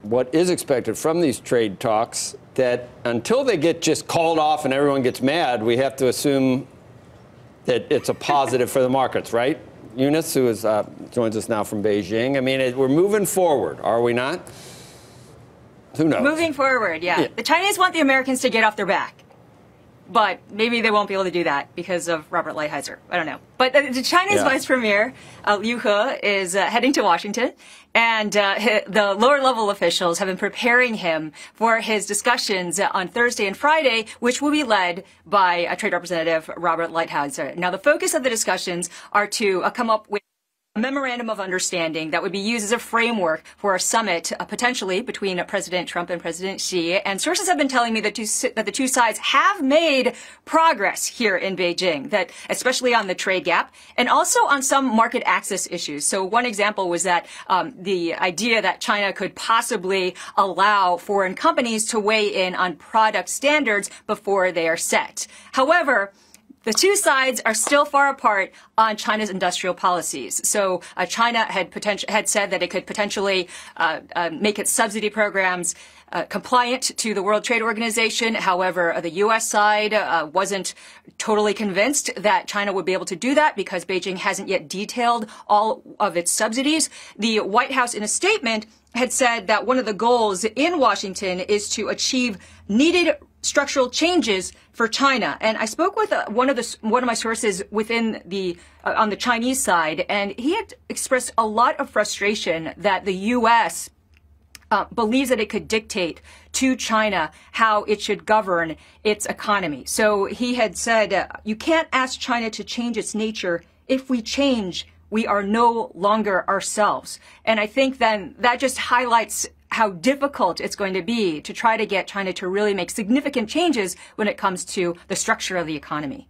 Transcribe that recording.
what is expected from these trade talks, that until they get just called off and everyone gets mad, we have to assume that it's a positive for the markets, right? Eunice, who joins us now from Beijing. I mean, we're moving forward, are we not? Who knows? Moving forward, yeah. The Chinese want the Americans to get off their back. But maybe they won't be able to do that because of Robert Lighthizer. I don't know. But the Chinese Vice Premier Liu He is heading to Washington, and the lower-level officials have been preparing him for his discussions on Thursday and Friday, which will be led by Trade Representative Robert Lighthizer. Now, the focus of the discussions are to come up with a memorandum of understanding that would be used as a framework for a summit potentially between President Trump and President Xi. And sources have been telling me that the two sides have made progress here in Beijing, that especially on the trade gap and also on some market access issues. So one example was that the idea that China could possibly allow foreign companies to weigh in on product standards before they are set. However, the two sides are still far apart on China's industrial policies. So China had said that it could potentially make its subsidy programs compliant to the World Trade Organization. However, the U.S. side wasn't totally convinced that China would be able to do that because Beijing hasn't yet detailed all of its subsidies. The White House, in a statement, had said that one of the goals in Washington is to achieve needed structural changes for China. And I spoke with one of my sources within on the Chinese side, and he had expressed a lot of frustration that the U.S. believes that it could dictate to China how it should govern its economy. So he had said, you can't ask China to change its nature. If we change, we are no longer ourselves. And I think then that just highlights how difficult it's going to be to try to get China to really make significant changes when it comes to the structure of the economy.